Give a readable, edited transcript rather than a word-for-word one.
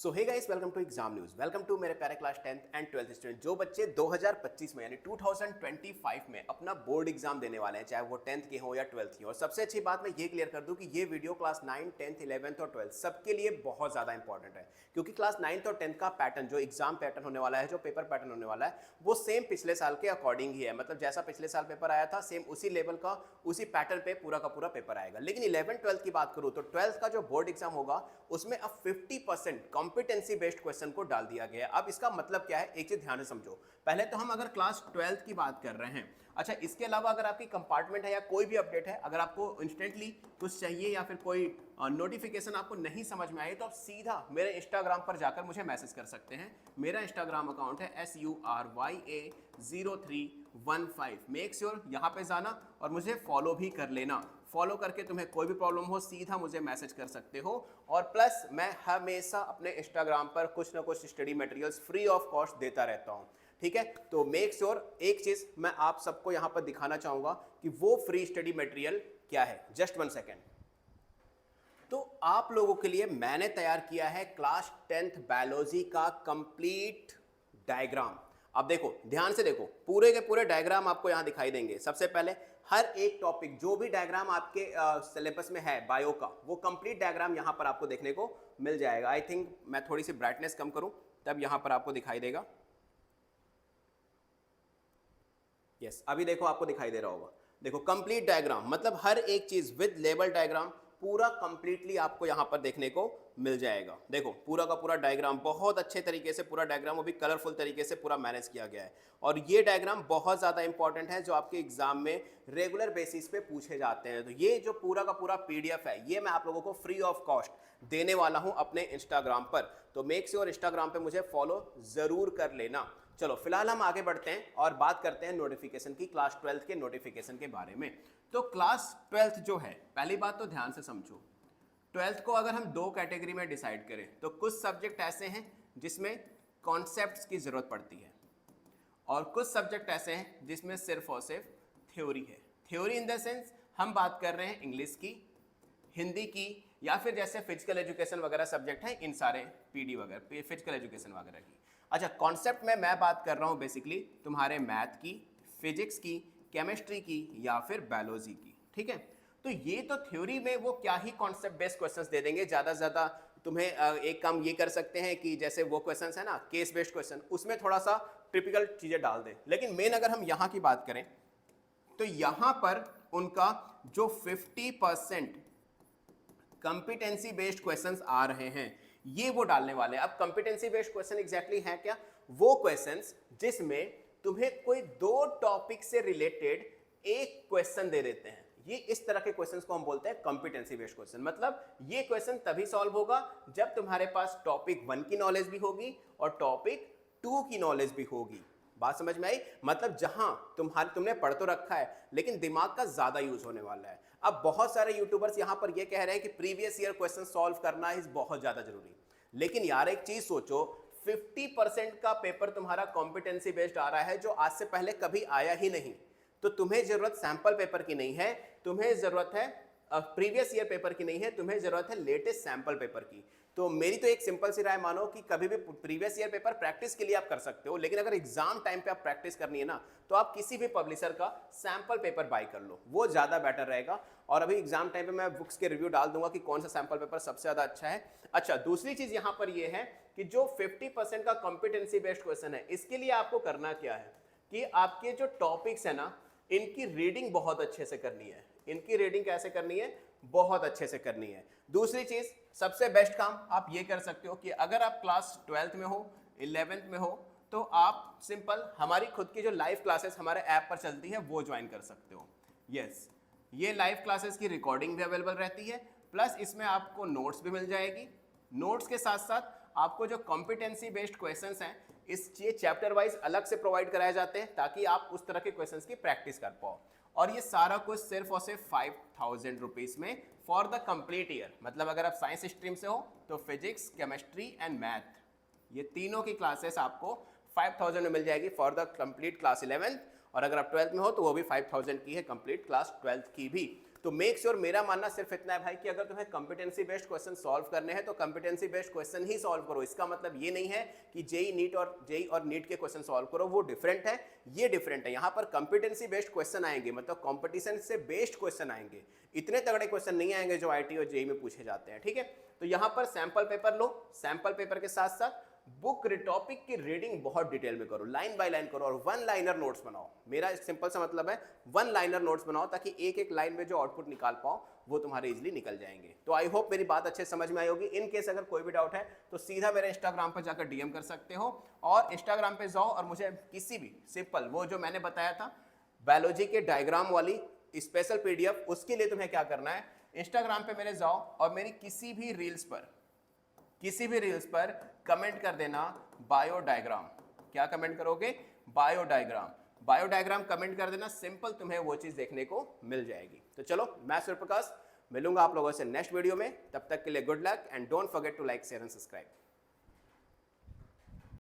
So hey guys, welcome to exam news. Welcome to मेरे प्यारे class 10th and 12th student जो बच्चे 2025 में यानी 2025 में अपना बोर्ड एग्जाम देने वाले हैं, चाहे वो 10th के हो या 12th की हो। और सबसे अच्छी बात मैं ये क्लियर कर दूं कि ये वीडियो क्लास 9, 10th, 11th और 12th सबके लिए बहुत ज़्यादा इंपॉर्टेंट है, क्योंकि क्लास 9th और 10th का पैटर्न, जो एग्जाम पैटर्न होने वाला है, जो पेपर पैटर्न होने वाला है, वो सेम पिछले साल के अकॉर्डिंग ही है। मतलब जैसा पिछले साल पेपर आया था, सेम उसी लेवल का, उसी पैटर्न पे पूरा का पूरा पेपर आएगा। लेकिन 11th 12th की बात करूँ तो 12th का जो बोर्ड एग्जाम होगा उसमें अब 50% कॉम्पिटेंसी बेस्ड क्वेश्चन को डाल दिया गया है। अब इसका मतलब क्या है, एक चीज ध्यान से समझो। पहले तो हम अगर क्लास 12th की बात कर रहे हैं, अच्छा इसके अलावा अगर आपकी कंपार्टमेंट है या कोई भी अपडेट है, अगर आपको इंस्टेंटली कुछ चाहिए या फिर कोकोई नोटिफिकेशन आपको नहीं समझ में आई, तो आप सीधा मेरे इंस्टाग्राम पर जाकर मुझे मैसेज कर सकते हैं। मेरा इंस्टाग्राम अकाउंट है SURYA0315। मेक श्योर यहाँ पे जाना और मुझे फॉलो भी कर लेना। फॉलो करके तुम्हें कोई भी प्रॉब्लम हो सीधा मुझे मैसेज कर सकते हो। और प्लस मैं हमेशा अपने इंस्टाग्राम पर कुछ ना कुछ study materials free of cost देता रहता हूँ, ठीक है। तो मेक श्योर एक चीज मैं आप सबको यहां पर दिखाना चाहूंगा कि वो फ्री स्टडी मटेरियल क्या है। Just 1 second. तो आप लोगों के लिए मैंने तैयार किया है क्लास 10th बायोलॉजी का कंप्लीट डायग्राम। अब देखो, ध्यान से देखो, पूरे के पूरे डायग्राम आपको यहां दिखाई देंगे। सबसे पहले हर एक टॉपिक, जो भी डायग्राम आपके सिलेबस में है बायो का, वो कंप्लीट डायग्राम यहां पर आपको देखने को मिल जाएगा। आई थिंक मैं थोड़ी सी ब्राइटनेस कम करूं, तब यहां पर आपको दिखाई देगा। यस, अभी देखो आपको दिखाई दे रहा होगा। देखो कंप्लीट डायग्राम, मतलब हर एक चीज विद लेबल डायग्राम पूरा कंप्लीटली आपको यहां पर देखने को मिल जाएगा। देखो पूरा का पूरा डायग्राम बहुत अच्छे तरीके से, पूरा डायग्राम वो भी कलरफुल तरीके से पूरा मैनेज किया गया है। और ये डायग्राम बहुत ज़्यादा इंपॉर्टेंट है, जो आपके एग्जाम में रेगुलर बेसिस पे पूछे जाते हैं। तो ये जो पूरा का पूरा PDF है, ये मैं आप लोगों को फ्री ऑफ कॉस्ट देने वाला हूं अपने इंस्टाग्राम पर। तो मेक श्योर इंस्टाग्राम पे मुझे फॉलो जरूर कर लेना। चलो फिलहाल हम आगे बढ़ते हैं और बात करते हैं नोटिफिकेशन की, क्लास 12th के नोटिफिकेशन के बारे में। तो क्लास 12th जो है, पहली बात तो ध्यान से समझो, 12th को अगर हम 2 कैटेगरी में डिसाइड करें तो कुछ सब्जेक्ट ऐसे हैं जिसमें कॉन्सेप्ट्स की जरूरत पड़ती है, और कुछ सब्जेक्ट ऐसे हैं जिसमें सिर्फ और सिर्फ थ्योरी है। थ्योरी इन द सेंस हम बात कर रहे हैं इंग्लिश की, हिंदी की, या फिर जैसे फिजिकल एजुकेशन वगैरह सब्जेक्ट हैं, इन सारे PD वगैरह, फिजिकल एजुकेशन वगैरह की। अच्छा, कॉन्सेप्ट में मैं बात कर रहा हूँ बेसिकली तुम्हारे मैथ की, फिजिक्स की, केमिस्ट्री की या फिर बायोलॉजी की, ठीक है। तो ये तो थ्योरी में वो क्या ही कॉन्सेप्ट बेस्ड क्वेश्चंस दे देंगे। ज़्यादा से ज़्यादा तुम्हें एक काम ये कर सकते हैं कि जैसे वो क्वेश्चंस है ना केस बेस्ड क्वेश्चन, उसमें थोड़ा सा टिपिकल चीज़ें डाल दें। लेकिन मेन अगर हम यहाँ की बात करें तो यहाँ पर उनका जो 50% कंपिटेंसी बेस्ड क्वेश्चंस आ रहे हैं, ये वो डालने वाले हैं। अब कंपिटेंसी बेस्ड क्वेश्चन एग्जैक्टली है क्या? वो क्वेश्चंस जिसमें तुम्हें कोई 2 टॉपिक से रिलेटेड एक क्वेश्चन दे देते हैं, ये इस तरह के क्वेश्चंस को हम बोलते हैं कंपिटेंसी बेस्ड क्वेश्चन। मतलब ये क्वेश्चन तभी सॉल्व होगा जब तुम्हारे पास टॉपिक 1 की नॉलेज भी होगी और टॉपिक 2 की नॉलेज भी होगी। बात समझ में आई? मतलब जहां तुमने पढ़ तो रखा है लेकिन दिमाग का ज्यादा यूज होने वाला है। अब बहुत सारे यूट्यूबर्स यहां पर ये कह रहे हैं कि प्रीवियस ईयर क्वेश्चन सॉल्व करना इज बहुत ज्यादा जरूरी। लेकिन यार एक चीज सोचो, 50% का पेपर तुम्हारा कॉम्पिटेंसी बेस्ड आ रहा है जो आज से पहले कभी आया ही नहीं। तो तुम्हें जरूरत सैंपल पेपर की नहीं है, तुम्हें जरूरत है प्रीवियस ईयर पेपर की नहीं है, तुम्हें जरूरत है लेटेस्ट सैंपल पेपर की। तो मेरी तो एक सिंपल सी राय मानो कि कभी भी प्रीवियस ईयर पेपर प्रैक्टिस के लिए आप कर सकते हो, लेकिन अगर एग्जाम टाइम पे आप प्रैक्टिस करनी है ना, तो आप किसी भी पब्लिशर का सैंपल पेपर बाय कर लो, वो ज्यादा बेटर रहेगा। और अभी एग्जाम टाइम पे मैं बुक्स के रिव्यू डाल दूंगा कि कौन सा सैंपल पेपर सबसे ज्यादा अच्छा है। अच्छा, दूसरी चीज यहां पर यह है कि जो 50% का कॉम्पिटेंसी बेस्ड क्वेश्चन है, इसके लिए आपको करना क्या है कि आपके जो टॉपिक्स है ना, इनकी रीडिंग बहुत अच्छे से करनी है। इनकी रीडिंग कैसे करनी है? बहुत अच्छे से करनी है। दूसरी चीज, सबसे बेस्ट काम आप ये कर सकते हो कि अगर आप क्लास 12th में हो, 11th में हो, तो आप सिंपल हमारी खुद की जो लाइव क्लासेस हमारे ऐप पर चलती है वो ज्वाइन कर सकते हो। यस, ये लाइव क्लासेस की रिकॉर्डिंग भी अवेलेबल रहती है, प्लस इसमें आपको नोट्स भी मिल जाएगी। नोट्स के साथ साथ आपको जो कॉम्पिटेंसी बेस्ड क्वेश्चंस हैं, इस ये चैप्टर वाइज अलग से प्रोवाइड कराए जाते हैं ताकि आप उस तरह के क्वेश्चंस की प्रैक्टिस कर पाओ। और ये सारा कुछ सिर्फ और सिर्फ 5000 रुपीज में फॉर द कंप्लीट ईयर। मतलब अगर आप साइंस स्ट्रीम से हो तो फिजिक्स, केमिस्ट्री एंड मैथ, ये तीनों की क्लासेस आपको 5000 में मिल जाएगी for the complete class 11th। और अगर आप 12th में हो तो वो भी 5000 की है कंप्लीट क्लास 12th की भी। तो मेक श्योर, मेरा मानना सिर्फ इतना है भाई कि अगर तुम्हें कॉम्पिटेंसी बेस्ड क्वेश्चन सॉल्व करने हैं तो कॉम्पिटेंसी बेस्ड क्वेश्चन ही सॉल्व करो। इसका मतलब ये नहीं है कि जेई और नीट के क्वेश्चन सॉल्व करो, वो डिफरेंट है, ये डिफरेंट है। यहाँ पर कॉम्पिटेंसी बेस्ड क्वेश्चन आएंगे, मतलब कॉम्पिटिशन से बेस्ड क्वेश्चन आएंगे, इतने तगड़े क्वेश्चन नहीं आएंगे जो आईटी और जेई में पूछे जाते हैं, ठीक है। तो यहाँ पर सैंपल पेपर लो, सैंपल पेपर के साथ साथ बुक टॉपिक की रीडिंग बहुत डिटेल में करो, लाइन बाय लाइन करो और वन लाइनर नोट्स बनाओ। मेरा सिंपल सा मतलब है वन लाइनर नोट्स बनाओ, ताकि एक एक लाइन में जो आउटपुट निकाल पाओ वो तुम्हारे इजीली निकल जाएंगे। तो आई होप मेरी बात अच्छे समझ में आई होगी। इन केस अगर कोई भी डाउट है तो सीधा मेरे इंस्टाग्राम पर जाकर डीएम कर सकते हो, और इंस्टाग्राम पे जाओ और मुझे किसी भी सिंपल वो जो मैंने बताया था बायोलॉजी के डायग्राम वाली स्पेशल पीडीएफ, उसके लिए तुम्हें क्या करना है, इंस्टाग्राम पे मेरे जाओ और मेरी किसी भी रील्स पर कमेंट कर देना बायो डायग्राम। क्या कमेंट करोगे? Bio diagram. Bio diagram comment कर देना, सिंपल तुम्हें वो चीज देखने को मिल जाएगी। तो चलो, मैं सूर्यप्रकाश मिलूंगा आप लोगों से नेक्स्ट वीडियो में। तब तक के लिए good luck and don't forget to like share and subscribe.